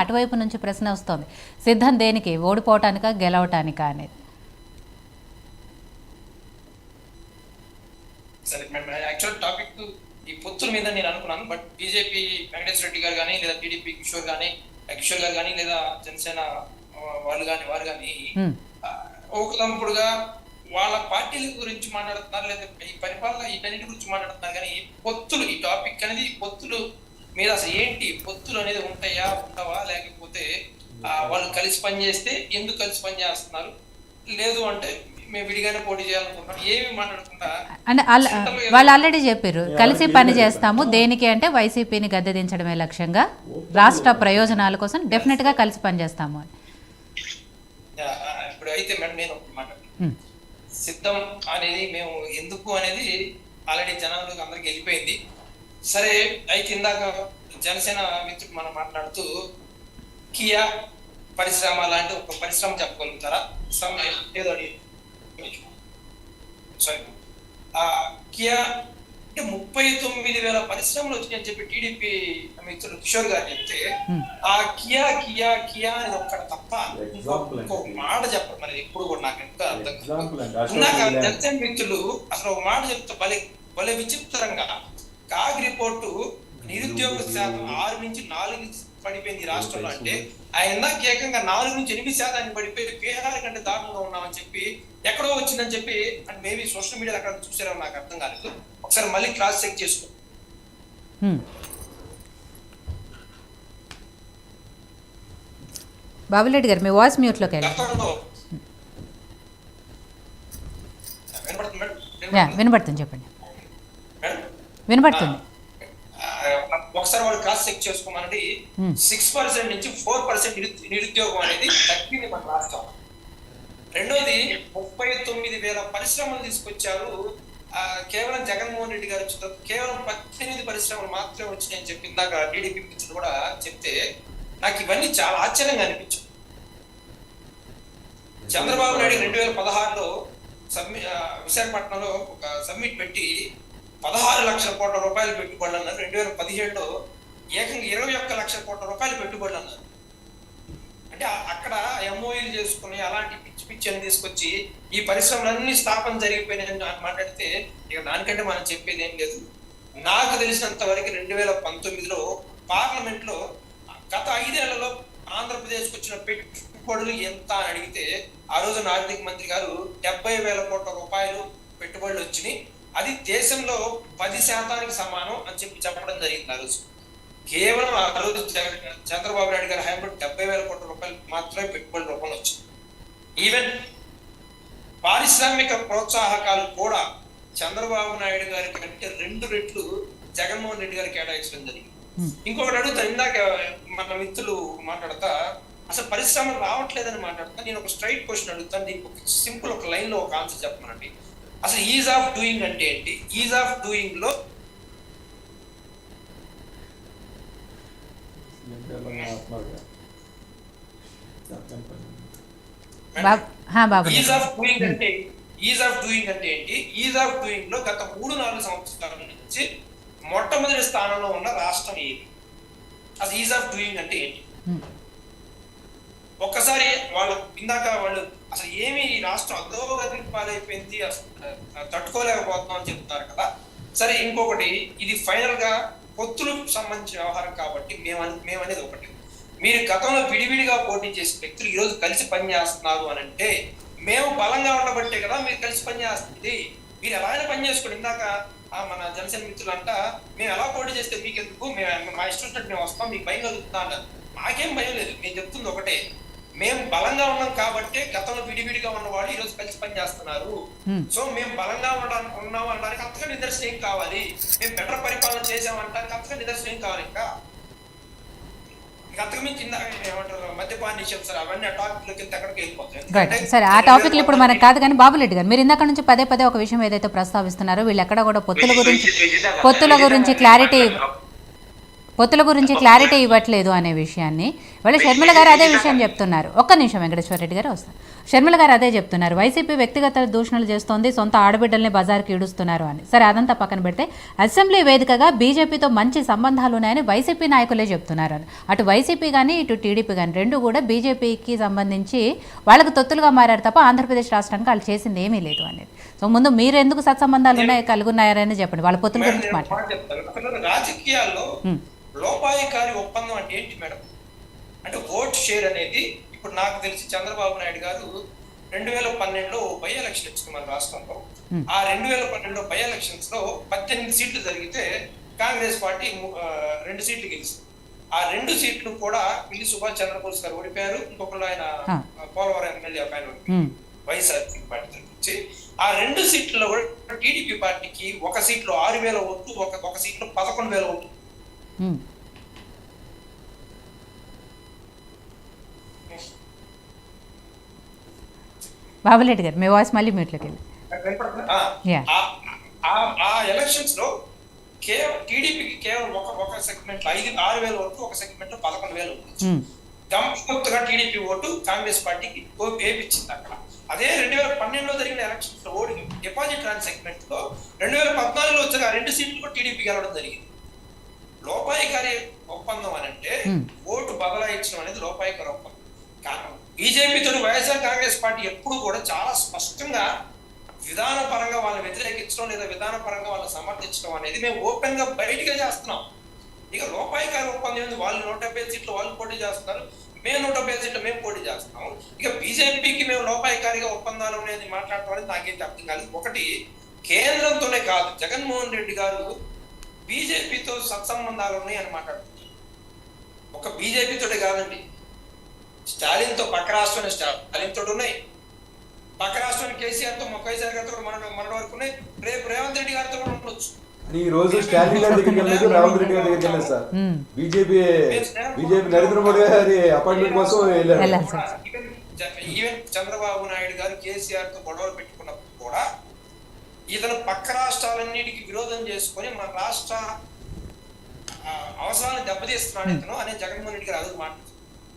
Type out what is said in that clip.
అటువైపు నుంచి ప్రశ్న వస్తోంది, సిద్ధం దేనికి, ఓడిపోవటానికా గెలవటానికా అనేది. సరే మేడం, యాక్చువల్ టాపిక్ ఈ పొత్తుల మీద నేను అనుకున్నాను. బట్ బీజేపీ వెంకటేశ్వర రెడ్డి గారు కానీ, లేదా టీడీపీ కిషోర్ గారు కానీ, లేదా జనసేన వారు కానీ ఒకదంపుడుగా వాళ్ళ పార్టీల గురించి మాట్లాడుతున్నారు, లేదా ఈ పరిపాలన వీటన్నిటి గురించి మాట్లాడుతున్నారు. కానీ పొత్తులు, ఈ టాపిక్ అనేది పొత్తులు మీద అసలు ఏంటి, పొత్తులు అనేది ఉంటాయా ఉండవా, లేకపోతే వాళ్ళు కలిసి పనిచేస్తే ఎందుకు కలిసి పనిచేస్తున్నారు, లేదు అంటే మేము విడిగానే పోటీ చేయాలనుకుంటున్నాం, ఏమి మాట్లాడకుండా అంటే వాళ్ళు ఆల్రెడీ చెప్పారు కలిసి పని చేస్తాము. దేనికి అంటే వైసీపీని గద్దె దించడమే లక్ష్యంగా, రాష్ట్ర ప్రయోజనాల కోసం డెఫినెట్ గా కలిసి పనిచేస్తాము అని. ఇప్పుడు అయితే మేడం నేను సిద్ధం అనేది మేము ఎందుకు అనేది ఆల్రెడీ జనాలకు అందరికి వెళ్ళిపోయింది. సరే అయితే ఇందాక జనసేన మిత్రుడు మనం మాట్లాడుతూ కియా పరిశ్రమ లాంటి ఒక పరిశ్రమ చెప్పగలుగుతారా? ఏదో సారీ, కియా అంటే 39,000 పరిశ్రమలు వచ్చినాయని చెప్పి టీడీపీ మిత్రుడు కిషోర్ గారు చెప్తే, ఆ కియా కియా కియా అనేది ఒక్కడ తప్ప ఇంకొక మాట చెప్పరు. మరి ఎప్పుడు కూడా నాకు ఎంత అర్థం జనసేన మిత్రులు అసలు ఒక మాట చెప్తే భలే విచిత్రంగా, కాగ్ రిపోర్టు నిరుద్యోగ శాతం 6 నుంచి 4 పడిపోయింది రాష్ట్రంలో. అంటే ఆయన ఏకంగా 4 నుంచి 8% పడిపోయి బీహార్ కంటే దారుణంగా ఉన్నామని చెప్పి ఎక్కడో వచ్చిందని చెప్పి, అంటే మేబీ సోషల్ మీడియాలో అక్కడ చూసారో నాకు అర్థం కాలేదు. ఒకసారి మళ్ళీ క్రాస్ చెక్ చేసుకో. బాబులెడ్డి గారు మీ వాయిస్ మ్యూట్ లోకి వినపడుతుంది, చెప్పండి. వినపడుతుంది. ఒకసారి వాళ్ళు క్రాస్ చెక్ చేసుకోమనండి. 6% నుంచి 4% నిరుద్యోగం అనేది తగ్గింది మన రాష్ట్రం. రెండోది 39,000 పరిశ్రమలు తీసుకొచ్చారు. కేవలం జగన్మోహన్ రెడ్డి గారు వచ్చిన కేవలం 18 పరిశ్రమలు మాత్రమే వచ్చినాయని చెప్పి ఇందాక టీడీపీ మిత్రులు కూడా చెప్తే నాకు ఇవన్నీ చాలా ఆశ్చర్యంగా అనిపించింది. చంద్రబాబు నాయుడు 2016లో విశాఖపట్నంలో ఒక సమ్మిట్ పెట్టి 16 లక్షల కోట్ల రూపాయలు పెట్టుబడులు అన్నారు. 2017లో ఏకంగా 21 లక్షల కోట్ల రూపాయలు పెట్టుబడులు అన్నారు. అంటే అక్కడ ఎంఓయూలు చేసుకుని అలాంటి పిచ్చి అని తీసుకొచ్చి ఈ పరిశ్రమలన్నీ స్థాపన జరిగిపోయినాయని మాట్లాడితే ఇక దానికంటే మనం చెప్పేది ఏం లేదు. నాకు తెలిసినంత వరకు 2019లో పార్లమెంట్ లో గత 5 ఏళ్లలో ఆంధ్రప్రదేశ్కి వచ్చిన పెట్టుబడులు ఎంత అని అడిగితే ఆ రోజున ఆర్థిక మంత్రి గారు 70,000 కోట్ల రూపాయలు పెట్టుబడులు వచ్చినాయి, అది దేశంలో 10% సమానం అని చెప్పి చెప్పడం జరిగింది. ఆ రోజు కేవలం ఆ రోజు చంద్రబాబు నాయుడు గారి హయాంలో 70,000 కోట్ల రూపాయలు మాత్రమే పెట్టుబడి రూపంలో వచ్చింది. ఈవెన్ పారిశ్రామిక ప్రోత్సాహకాలు కూడా చంద్రబాబు నాయుడు గారి కంటే 2 రెట్లు జగన్మోహన్ రెడ్డి గారికి కేటాయించడం జరిగింది. ఇంకొకటి అడుగుతా, ఇందాక మన మిత్రులు మాట్లాడతా అసలు పరిశ్రమలు రావట్లేదని మాట్లాడతా, నేను ఒక స్ట్రైట్ క్వశ్చన్ అడుగుతాను, దీనికి ఒక సింపుల్ ఒక లైన్ లో ఒక ఆన్సర్ చెప్పమనండి. అసలు ఈజ్ ఆఫ్ డూయింగ్ అంటే ఏంటి? ఈజ్ ఆఫ్ డూయింగ్ లో ఈజ్ ఆఫ్ డూయింగ్ అంటే ఏంటి? ఈజ్ ఆఫ్ డూయింగ్ లో గత 3-4 సంవత్సరాల నుంచి మొట్టమొదటి స్థానంలో ఉన్న రాష్ట్రం ఏది? అసలు ఈజ్ ఆఫ్ డూయింగ్ అంటే ఏంటి? ఒక్కసారి వాళ్ళు ఇందాక వాళ్ళు అసలు ఏమి ఈ రాష్ట్రం అధోగతికి పాలైపోయింది, తట్టుకోలేకపోతున్నాం అని చెప్తున్నారు కదా. సరే, ఇంకొకటి, ఇది ఫైనల్ గా పొత్తులకు సంబంధించిన వ్యవహారం కాబట్టి మేమనేది ఒకటి, మీరు గతంలో విడివిడిగా పోటీ చేసే వ్యక్తులు ఈరోజు కలిసి పనిచేస్తున్నారు అని అంటే మేము బలంగా ఉండబట్టే కదా మీరు కలిసి పనిచేస్తుంది. మీరు ఎలాగైనా పని చేసుకోండి. ఇందాక మన జనసేన మిత్రులు అంట మేము ఎలా పోటీ చేస్తే మీకెందుకు, మేము మా ఇష్టం వచ్చినట్టు మేము వస్తాం, మీకు భయం కలుగుతా అన్నారు. మాకేం భయం లేదు. నేను చెప్తుంది ఒకటే, మేము బలంగా ఉన్నాం కాబట్టి గతంలో విడివిడిగా ఉన్న వాళ్ళు ఈ రోజు కలిసి పనిచేస్తున్నారు. సో మేము బలంగా ఉన్నాం అనడానికి అంతగా నిదర్శనం ఏం కావాలి? మేము బెటర్ పరిపాలన చేసామంటానికి అంతగా నిదర్శనం ఏం కావాలి? ఇంకా అంతకుమించి మద్యపాన నిషేధం సార్ అవన్నీ ఆ టాపిక్ లోకి ఎక్కడికి వెళ్ళిపోతాయి. సరే, ఆ టాపిక్లు ఇప్పుడు మనకు కాదు. కానీ బాబులెడ్డి గారు, మీరు ఇందాక నుంచి పదే ఒక విషయం ఏదైతే ప్రస్తావిస్తున్నారో, వీళ్ళు ఎక్కడ కూడా పొత్తుల గురించి క్లారిటీ ఇవ్వట్లేదు అనే విషయాన్ని వాళ్ళు షర్మిల గారు అదే విషయం చెప్తున్నారు. ఒక్క నిమిషం వెంకటేశ్వర రెడ్డి గారు వస్తారు. షర్మిల గారు అదే చెప్తున్నారు, వైసీపీ వ్యక్తిగత దూషణలు చేస్తోంది, సొంత ఆడబిడ్డల్ని బజార్కి ఈడుస్తున్నారు అని. సరే అదంతా పక్కన పెడితే అసెంబ్లీ వేదికగా బీజేపీతో మంచి సంబంధాలు ఉన్నాయని వైసీపీ నాయకులే చెప్తున్నారు అని. అటు వైసీపీ కానీ ఇటు టీడీపీ కానీ రెండు కూడా బీజేపీకి సంబంధించి వాళ్ళకి తొత్తులుగా మారారు తప్ప ఆంధ్రప్రదేశ్ రాష్ట్రానికి వాళ్ళు చేసింది ఏమీ లేదు అనేది. సో ముందు మీరు ఎందుకు సత్సంబంధాలు ఉన్నాయి కలుగున్నారని చెప్పండి, వాళ్ళ పొత్తుల గురించి మాట్లాడండి. రాజకీయాల్లో లోపాయికారి ఒప్పందం అంటే ఏంటి మేడం? అంటే ఓట్ షేర్ అనేది ఇప్పుడు నాకు తెలిసి చంద్రబాబు నాయుడు గారు 2012లో బై ఎలక్షన్ ఇచ్చింది మన రాష్ట్రంలో. ఆ 2012లో బై ఎలక్షన్స్ లో 18 సీట్లు జరిగితే కాంగ్రెస్ పార్టీ 2 సీట్లు గెలిచింది. ఆ 2 సీట్లు కూడా పిల్లి సుభాష్ చంద్రబోస్ గారు ఓడిపోయారు, ఇంకొకరు ఆయన పోలవరం ఎమ్మెల్యే ఆయన వైఎస్ఆర్సీపీ పార్టీ తరఫుంచి. ఆ 2 సీట్లలో కూడా టీడీపీ పార్టీకి ఒక సీట్లో 6,000 ఓట్లు, ఒక సీట్లో 11,000 ఓట్లు. బాబులెడ్డి గారు మీ వాయిస్ మళ్ళీ మ్యూట్లోకి వెళ్ళి. ఆ ఎలక్షన్స్ లో టీడీపీకి కేవలం ఒక సెగ్మెంట్ 6,000 ఓట్లు, ఒక సెగ్మెంట్ లో 11,000 ఓట్లు. గంపగా టీడీపీ ఓటు కాంగ్రెస్ పార్టీకి వేపించింది అక్కడ. అదే 2012లో జరిగిన ఎలక్షన్స్ లో ఓడి డిపాజిట్ రాని సెగ్మెంట్ లో 2014లో వచ్చిన 2 సీట్లు కూడా టీడీపీ గెలవడం జరిగింది. లోపాయికారి ఒప్పందం అని అంటే ఓటు బదలాయించడం అనేది లోపాయికారి ఒప్పందం. బీజేపీతో వైఎస్ఆర్ కాంగ్రెస్ పార్టీ ఎప్పుడు కూడా చాలా స్పష్టంగా విధానపరంగా వాళ్ళని వ్యతిరేకించడం లేదా విధానపరంగా వాళ్ళని సమర్థించడం అనేది మేము ఓపెన్ గా బయటగా చేస్తున్నాం. ఇక లోపాయికారి ఒప్పందం వాళ్ళు 170 సీట్లు వాళ్ళు పోటీ చేస్తున్నారు, మేము 170 సీట్లు మేము పోటీ చేస్తున్నాం. ఇక బీజేపీకి మేము లోపాయికారిగా ఒప్పందాలు అనేది మాట్లాడటం అనేది నాకేంటి అర్థం కాలేదు. ఒకటి, కేంద్రంతోనే కాదు, జగన్మోహన్ రెడ్డి గారు బీజేపీతో సత్సంబంధాలు ఉన్నాయి అని మాట్లాడుతున్నారు. ఒక బీజేపీతోటే కాదండి, స్టాలిన్తో పక్క రాష్ట్రంలో స్టాలిన్తో ఉన్నాయి, పక్క రాష్ట్రంలో కేసీఆర్తో కేసీఆర్ గారితో కూడా మన వరకు ఉన్నాయి, రేపు రేవంత్ రెడ్డి గారితో కూడా ఉండొచ్చు. ఈ రోజు స్టాలిన్ గారి దగ్గరికి వెళ్ళలేదు, రేవంత్ రెడ్డి గారి దగ్గరికి వెళ్ళలేదు సార్. బీజేపీ నరేంద్ర మోడీ గారి అపాయింట్మెంట్ కోసం వెళ్ళారు. ఈవెన్ చంద్రబాబు నాయుడు గారు కేసీఆర్ తో గొడవలు పెట్టుకున్నప్పుడు కూడా ఇతను పక్క రాష్ట్రాలన్నిటికీ విరోధం చేసుకొని మన రాష్ట్ర అవసరాలను దెబ్బతీస్తున్నాడు ఇతను అనే జగన్మోహన్ రెడ్డి గారు అదుపు మాట్లాడుతున్నారు.